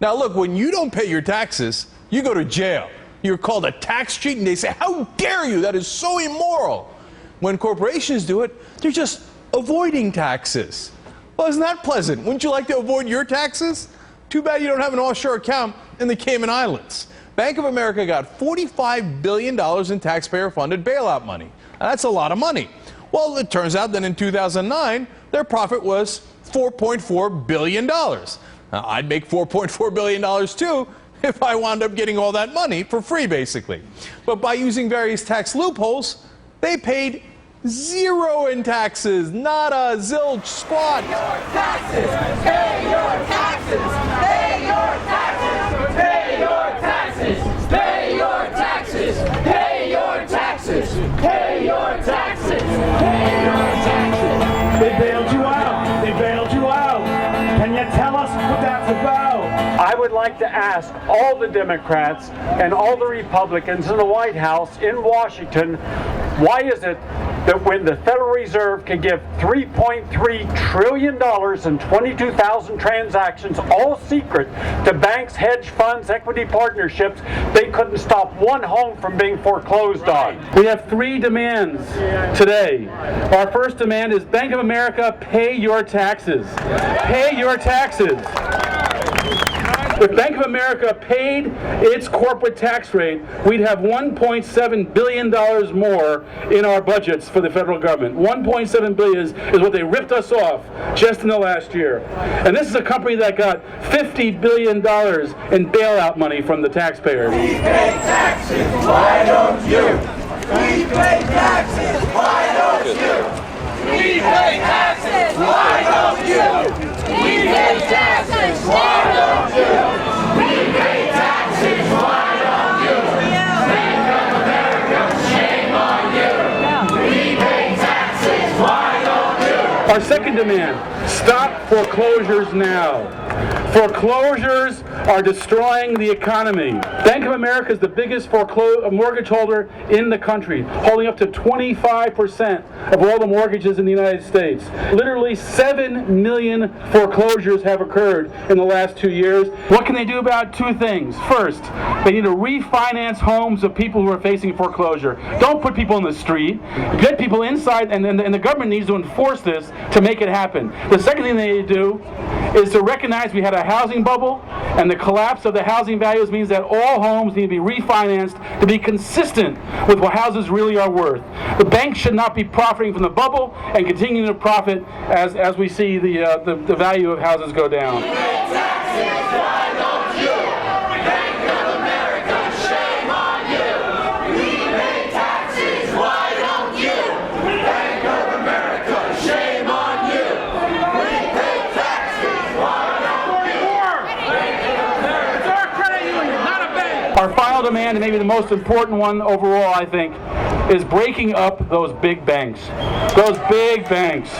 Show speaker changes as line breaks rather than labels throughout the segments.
Now look, when you don't pay your taxes, you go to jail. You're called a tax cheat, and they say, how dare you? That is so immoral. When corporations do it, they're just avoiding taxes. Well, isn't that pleasant? Wouldn't you like to avoid your taxes? Too bad you don't have an offshore account in the Cayman Islands. Bank of America got $45 billion in taxpayer-funded bailout money. Now, that's a lot of money. Well, it turns out that in 2009, their profit was $4.4 billion. Now, I'd make $4.4 billion too if I wound up getting all that money for free, basically. But by using various tax loopholes, they paid zero in taxes, not a zilch squat.
Pay your taxes, pay your taxes, pay your taxes, pay your taxes, pay your taxes, pay your taxes, pay your taxes, pay your taxes.
They bailed you out. They bailed you out. Can you tell us what that's about?
I would like to ask all the Democrats and all the Republicans in the White House in Washington, why is it that when the Federal Reserve can give $3.3 trillion in 22,000 transactions, all secret, to banks, hedge funds, equity partnerships, they couldn't stop one home from being foreclosed on?
We have three demands today. Our first demand is Bank of America, pay your taxes. Pay your taxes. If Bank of America paid its corporate tax rate, we'd have $1.7 billion more in our budgets for the federal government. $1.7 billion is what they ripped us off just in the last year. And this is a company that got $50 billion in bailout money from the taxpayers.
We pay taxes, why don't you? We pay taxes, why don't you? We pay taxes, why don't you? We pay taxes, why don't you? We pay taxes, why don't you? Bank of America, shame on you. We pay taxes, why don't you?
Our second demand, stop foreclosures now. Foreclosures are destroying the economy. Bank of America is the biggest mortgage holder in the country, holding up to 25% of all the mortgages in the United States. Literally 7 million foreclosures have occurred in the last 2 years. What can they do about two things? First, they need to refinance homes of people who are facing foreclosure. Don't put people in the street. Get people inside, and the government needs to enforce this to make it happen. The second thing they need to do is to recognize we had a housing bubble, and the collapse of the housing values means that all homes need to be refinanced to be consistent with what houses really are worth. The banks should not be profiting from the bubble and continuing to profit as we see the value of houses go down. Our final demand, and maybe the most important one overall, I think, is breaking up those big banks. Those big banks.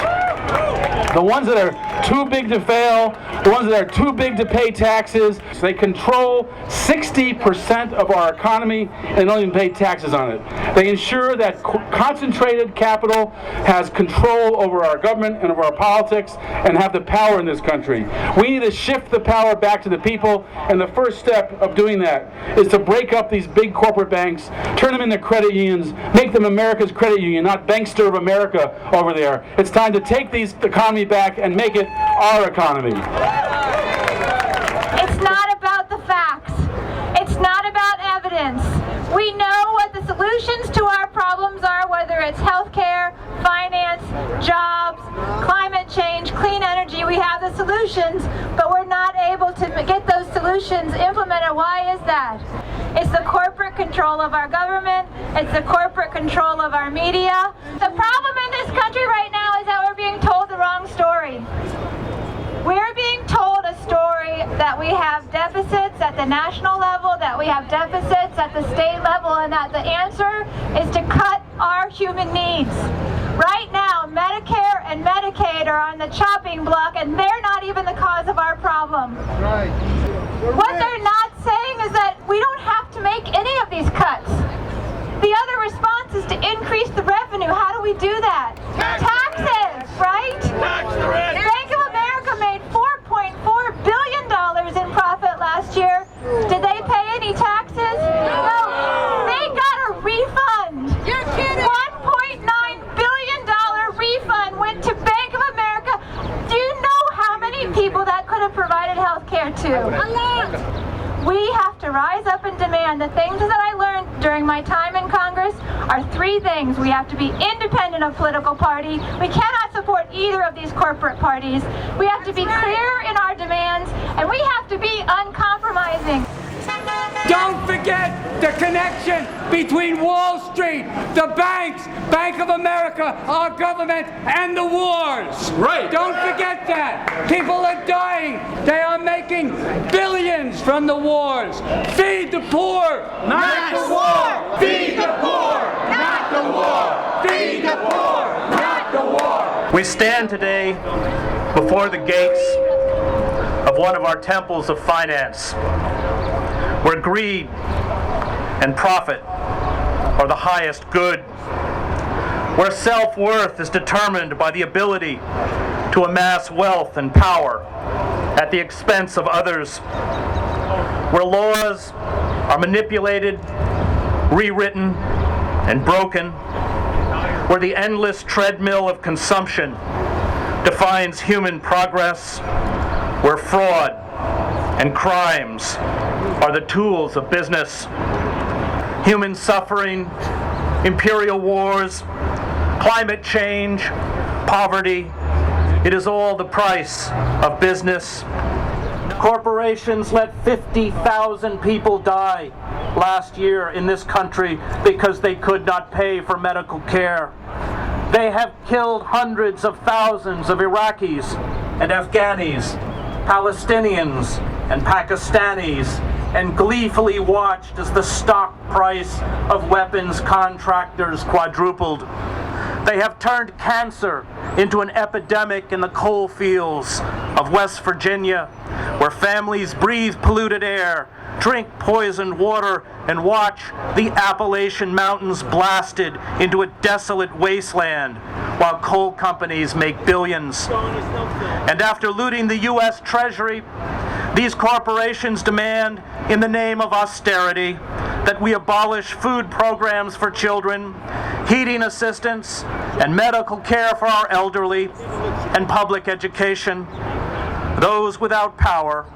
The ones that are too big to fail, the ones that are too big to pay taxes. They control 60% of our economy and don't even pay taxes on it. They ensure that concentrated capital has control over our government and over our politics and have the power in this country. We need to shift the power back to the people, and the first step of doing that is to break up these big corporate banks, turn them into credit unions, make them America's credit union, not Bankster of America over there. It's time to take these economy back and make it our economy.
It's not about the facts. It's not about evidence. We know what the solutions to our problems are, whether it's healthcare, finance, jobs, climate change, clean energy. We have the solutions, but we're not able to get those solutions implemented. Why is that? It's the corporate control of our government. It's the corporate control of our media. The problem in this country right now is that we're being told the wrong story. We're being told a story that we have deficits at the national level, that we have deficits at the state level, and that the answer is to cut our human needs. Right now, Medicare and Medicaid are on the chopping block, and they're not even the cause of our problem. Right. What they're not saying is that we don't have to make any of these cuts. The other response is to increase the revenue. How do we do that? Taxes, right? Bank of America made $4.4 billion in profit last to. We have to rise up and demand the things that I learned during my time in Congress are three things. We have to be independent of political party. We cannot support either of these corporate parties. We have to be clear in our demands, and we have to be uncompromising.
Don't forget the connection between Wall Street, the banks, Bank of America, our government, and the wars.
Right.
Don't forget that. People are dying. They are making billions from the wars. Feed the poor,
Not the war! Feed the poor! Not the war! Feed the poor! Not the war!
We stand today before the gates of one of our temples of finance, where greed and profit are the highest good, where self-worth is determined by the ability to amass wealth and power at the expense of others, where laws are manipulated, rewritten, and broken, where the endless treadmill of consumption defines human progress, where fraud and crimes are the tools of business. Human suffering, imperial wars, climate change, poverty, it is all the price of business. Corporations let 50,000 people die last year in this country because they could not pay for medical care. They have killed hundreds of thousands of Iraqis and Afghanis, Palestinians and Pakistanis, and gleefully watched as the stock price of weapons contractors quadrupled. They have turned cancer into an epidemic in the coal fields of West Virginia, where families breathe polluted air, drink poisoned water, and watch the Appalachian Mountains blasted into a desolate wasteland, while coal companies make billions. And after looting the U.S. Treasury, these corporations demand, in the name of austerity, that we abolish food programs for children, heating assistance, and medical care for our elderly, and public education. Those without power,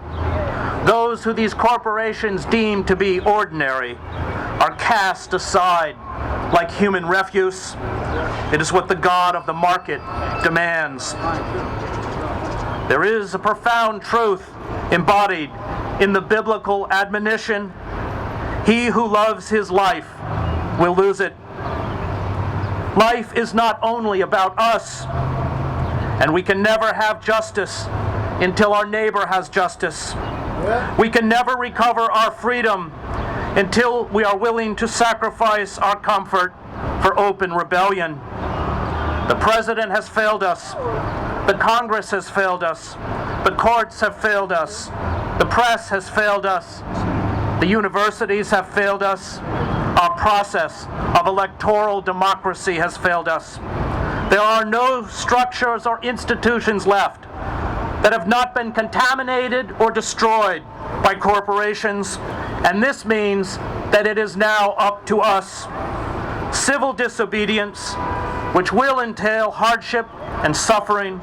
those who these corporations deem to be ordinary, are cast aside like human refuse. It is what the God of the market demands. There is a profound truth embodied in the biblical admonition, "He who loves his life will lose it." Life is not only about us, and we can never have justice until our neighbor has justice. We can never recover our freedom until we are willing to sacrifice our comfort for open rebellion. The president has failed us. The Congress has failed us. The courts have failed us. The press has failed us. The universities have failed us. Our process of electoral democracy has failed us. There are no structures or institutions left that have not been contaminated or destroyed by corporations, and this means that it is now up to us. Civil disobedience, which will entail hardship and suffering,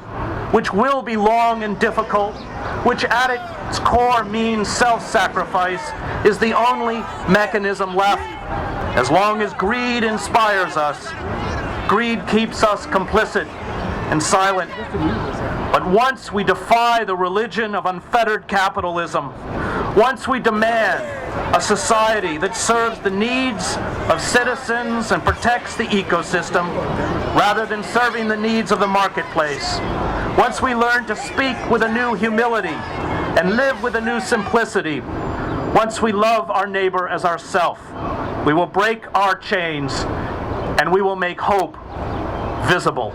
which will be long and difficult, which at its core means self-sacrifice, is the only mechanism left. As long as greed inspires us, greed keeps us complicit and silent. But once we defy the religion of unfettered capitalism, once we demand a society that serves the needs of citizens and protects the ecosystem rather than serving the needs of the marketplace, once we learn to speak with a new humility and live with a new simplicity, once we love our neighbor as ourself, we will break our chains and we will make hope visible.